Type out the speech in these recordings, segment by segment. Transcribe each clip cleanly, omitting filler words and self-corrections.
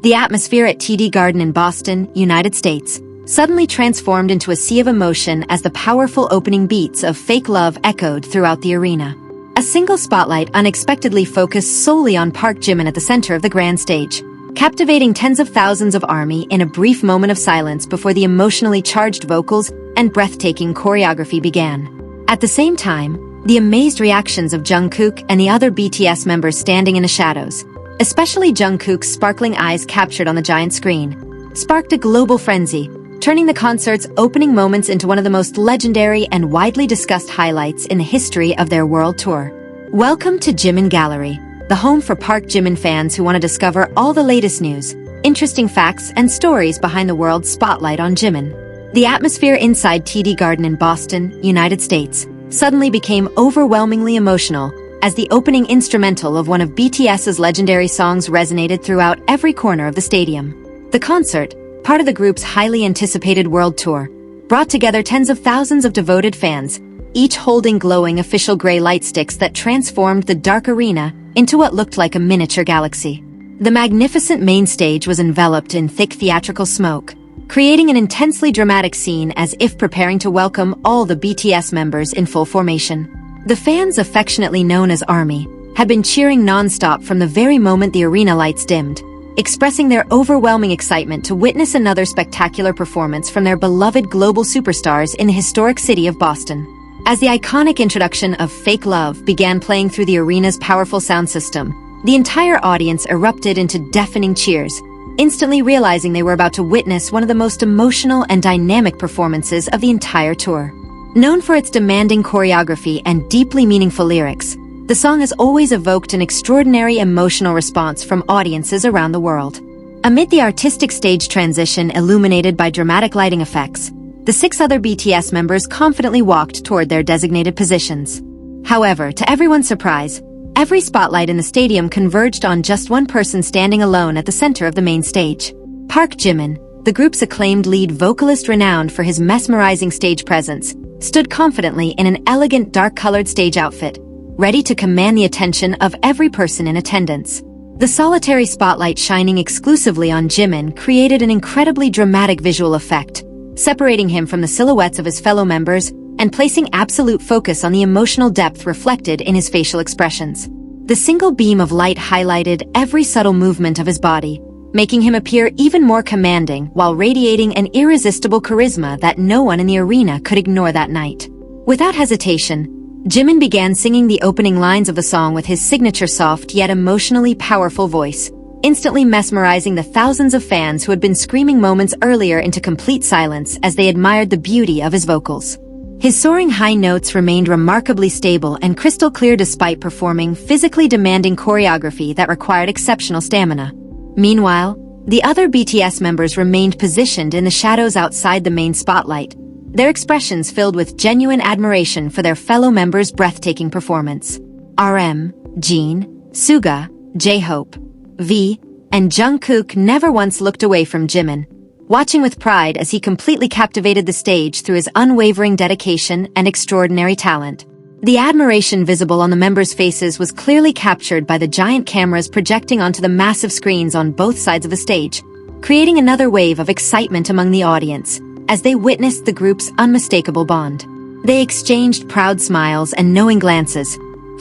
The atmosphere at TD Garden in Boston, United States, suddenly transformed into a sea of emotion as the powerful opening beats of Fake Love echoed throughout the arena. A single spotlight unexpectedly focused solely on Park Jimin at the center of the grand stage, captivating tens of thousands of ARMY in a brief moment of silence before the emotionally charged vocals and breathtaking choreography began. At the same time, the amazed reactions of Jungkook and the other BTS members standing in the shadows, especially Jungkook's sparkling eyes captured on the giant screen, sparked a global frenzy, turning the concert's opening moments into one of the most legendary and widely discussed highlights in the history of their world tour. Welcome to Jimin Gallery, the home for Park Jimin fans who want to discover all the latest news, interesting facts, and stories behind the world's spotlight on Jimin. The atmosphere inside TD Garden in Boston, United States, suddenly became overwhelmingly emotional as the opening instrumental of one of BTS's legendary songs resonated throughout every corner of the stadium. The concert, part of the group's highly anticipated world tour, brought together tens of thousands of devoted fans, each holding glowing official gray light sticks that transformed the dark arena into what looked like a miniature galaxy. The magnificent main stage was enveloped in thick theatrical smoke, creating an intensely dramatic scene as if preparing to welcome all the BTS members in full formation. The fans, affectionately known as ARMY, had been cheering non-stop from the very moment the arena lights dimmed, expressing their overwhelming excitement to witness another spectacular performance from their beloved global superstars in the historic city of Boston. As the iconic introduction of Fake Love began playing through the arena's powerful sound system, the entire audience erupted into deafening cheers, instantly realizing they were about to witness one of the most emotional and dynamic performances of the entire tour. Known for its demanding choreography and deeply meaningful lyrics, the song has always evoked an extraordinary emotional response from audiences around the world. Amid the artistic stage transition illuminated by dramatic lighting effects, the 6 other BTS members confidently walked toward their designated positions. However, to everyone's surprise, every spotlight in the stadium converged on just one person standing alone at the center of the main stage. Park Jimin, the group's acclaimed lead vocalist renowned for his mesmerizing stage presence, stood confidently in an elegant dark-colored stage outfit, ready to command the attention of every person in attendance. The solitary spotlight shining exclusively on Jimin created an incredibly dramatic visual effect, separating him from the silhouettes of his fellow members and placing absolute focus on the emotional depth reflected in his facial expressions. The single beam of light highlighted every subtle movement of his body, making him appear even more commanding while radiating an irresistible charisma that no one in the arena could ignore that night. Without hesitation, Jimin began singing the opening lines of the song with his signature soft yet emotionally powerful voice, instantly mesmerizing the thousands of fans who had been screaming moments earlier into complete silence as they admired the beauty of his vocals. His soaring high notes remained remarkably stable and crystal clear despite performing physically demanding choreography that required exceptional stamina. Meanwhile, the other BTS members remained positioned in the shadows outside the main spotlight, their expressions filled with genuine admiration for their fellow members' breathtaking performance. RM, Jin, Suga, J-Hope, V, and Jungkook never once looked away from Jimin, watching with pride as he completely captivated the stage through his unwavering dedication and extraordinary talent. The admiration visible on the members' faces was clearly captured by the giant cameras projecting onto the massive screens on both sides of the stage, creating another wave of excitement among the audience as they witnessed the group's unmistakable bond. They exchanged proud smiles and knowing glances,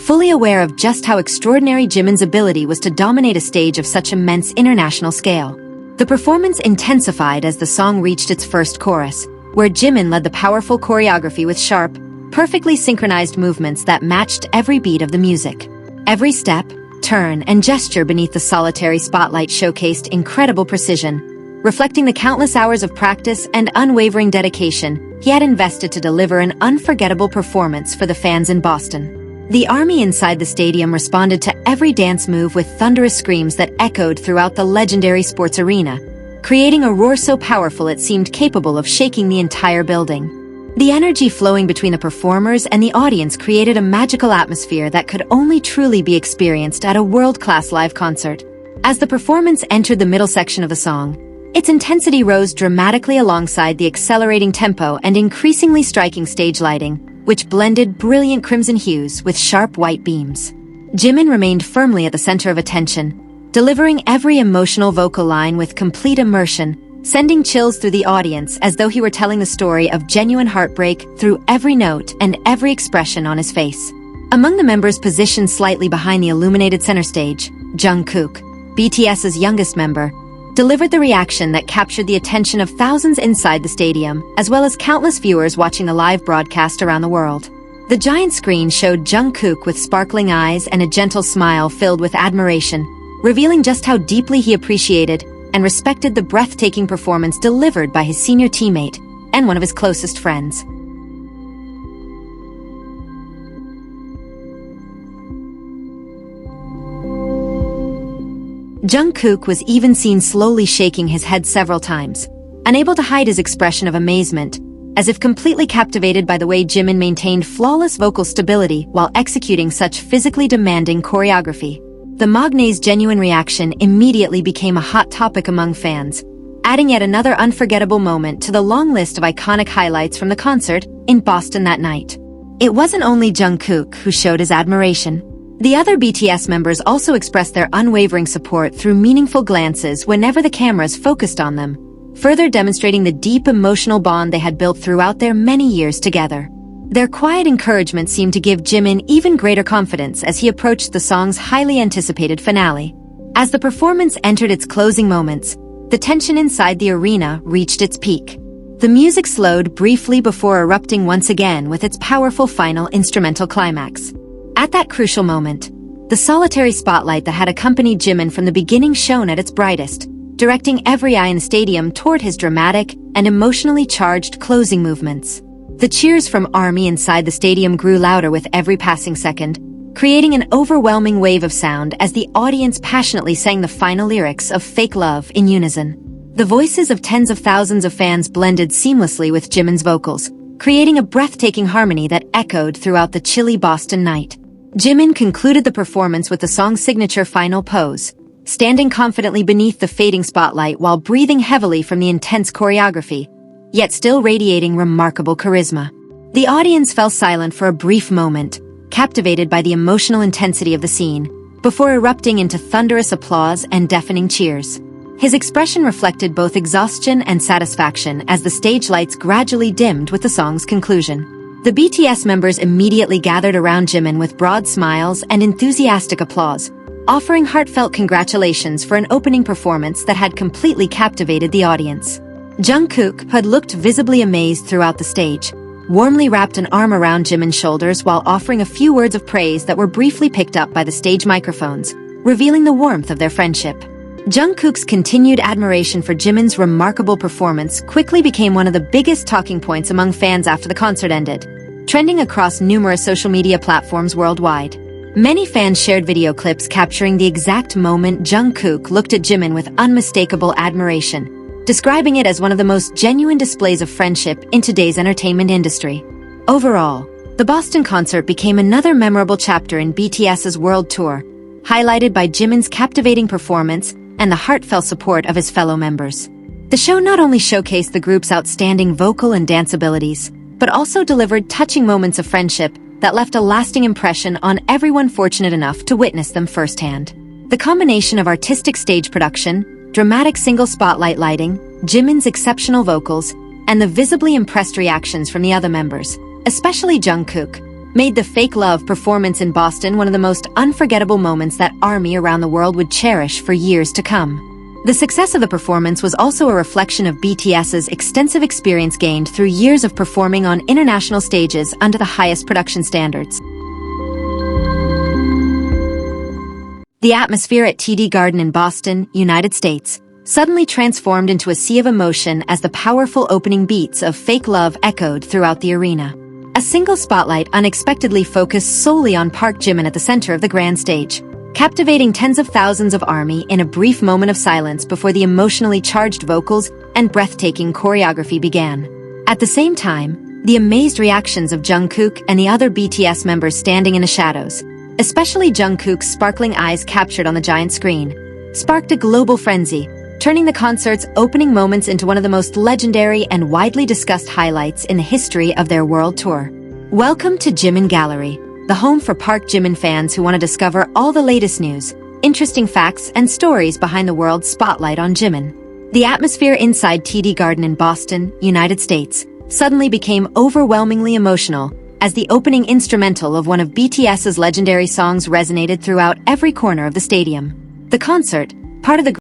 fully aware of just how extraordinary Jimin's ability was to dominate a stage of such immense international scale. The performance intensified as the song reached its first chorus, where Jimin led the powerful choreography with sharp, perfectly synchronized movements that matched every beat of the music. Every step, turn, and gesture beneath the solitary spotlight showcased incredible precision, reflecting the countless hours of practice and unwavering dedication he had invested to deliver an unforgettable performance for the fans in Boston. The ARMY inside the stadium responded to every dance move with thunderous screams that echoed throughout the legendary sports arena, creating a roar so powerful it seemed capable of shaking the entire building. The energy flowing between the performers and the audience created a magical atmosphere that could only truly be experienced at a world-class live concert. As the performance entered the middle section of the song, its intensity rose dramatically alongside the accelerating tempo and increasingly striking stage lighting, which blended brilliant crimson hues with sharp white beams. Jimin remained firmly at the center of attention, delivering every emotional vocal line with complete immersion, sending chills through the audience as though he were telling the story of genuine heartbreak through every note and every expression on his face. Among the members positioned slightly behind the illuminated center stage, Jungkook, BTS's youngest member, delivered the reaction that captured the attention of thousands inside the stadium, as well as countless viewers watching the live broadcast around the world. The giant screen showed Jungkook with sparkling eyes and a gentle smile filled with admiration, revealing just how deeply he appreciated and respected the breathtaking performance delivered by his senior teammate and one of his closest friends. Jungkook was even seen slowly shaking his head several times, unable to hide his expression of amazement, as if completely captivated by the way Jimin maintained flawless vocal stability while executing such physically demanding choreography. The magnate's genuine reaction immediately became a hot topic among fans, adding yet another unforgettable moment to the long list of iconic highlights from the concert in Boston that night. It wasn't only Jungkook who showed his admiration. The other BTS members also expressed their unwavering support through meaningful glances whenever the cameras focused on them, further demonstrating the deep emotional bond they had built throughout their many years together. Their quiet encouragement seemed to give Jimin even greater confidence as he approached the song's highly anticipated finale. As the performance entered its closing moments, the tension inside the arena reached its peak. The music slowed briefly before erupting once again with its powerful final instrumental climax. At that crucial moment, the solitary spotlight that had accompanied Jimin from the beginning shone at its brightest, directing every eye in the stadium toward his dramatic and emotionally charged closing movements. The cheers from ARMY inside the stadium grew louder with every passing second, creating an overwhelming wave of sound as the audience passionately sang the final lyrics of Fake Love in unison. The voices of tens of thousands of fans blended seamlessly with Jimin's vocals, creating a breathtaking harmony that echoed throughout the chilly Boston night. Jimin concluded the performance with the song's signature final pose, standing confidently beneath the fading spotlight while breathing heavily from the intense choreography, yet still radiating remarkable charisma. The audience fell silent for a brief moment, captivated by the emotional intensity of the scene, before erupting into thunderous applause and deafening cheers. His expression reflected both exhaustion and satisfaction as the stage lights gradually dimmed with the song's conclusion. The BTS members immediately gathered around Jimin with broad smiles and enthusiastic applause, offering heartfelt congratulations for an opening performance that had completely captivated the audience. Jungkook, who had looked visibly amazed throughout the stage, warmly wrapped an arm around Jimin's shoulders while offering a few words of praise that were briefly picked up by the stage microphones, revealing the warmth of their friendship. Jungkook's continued admiration for Jimin's remarkable performance quickly became one of the biggest talking points among fans after the concert ended, trending across numerous social media platforms worldwide. Many fans shared video clips capturing the exact moment Jungkook looked at Jimin with unmistakable admiration, describing it as one of the most genuine displays of friendship in today's entertainment industry. Overall, the Boston concert became another memorable chapter in BTS's world tour, highlighted by Jimin's captivating performance and the heartfelt support of his fellow members. The show not only showcased the group's outstanding vocal and dance abilities, but also delivered touching moments of friendship that left a lasting impression on everyone fortunate enough to witness them firsthand. The combination of artistic stage production, dramatic single spotlight lighting, Jimin's exceptional vocals, and the visibly impressed reactions from the other members, especially Jungkook, made the Fake Love performance in Boston one of the most unforgettable moments that ARMY around the world would cherish for years to come. The success of the performance was also a reflection of BTS's extensive experience gained through years of performing on international stages under the highest production standards. The atmosphere at TD Garden in Boston, United States, suddenly transformed into a sea of emotion as the powerful opening beats of Fake Love echoed throughout the arena. A single spotlight unexpectedly focused solely on Park Jimin at the center of the grand stage, captivating tens of thousands of ARMY in a brief moment of silence before the emotionally charged vocals and breathtaking choreography began. At the same time, the amazed reactions of Jungkook and the other BTS members standing in the shadows, especially Jungkook's sparkling eyes captured on the giant screen, sparked a global frenzy, turning the concert's opening moments into one of the most legendary and widely discussed highlights in the history of their world tour. Welcome to Jimin Gallery, the home for Park Jimin fans who want to discover all the latest news, interesting facts and stories behind the world's spotlight on Jimin. The atmosphere inside TD Garden in Boston, United States, suddenly became overwhelmingly emotional as the opening instrumental of one of BTS's legendary songs resonated throughout every corner of the stadium. The concert, part of the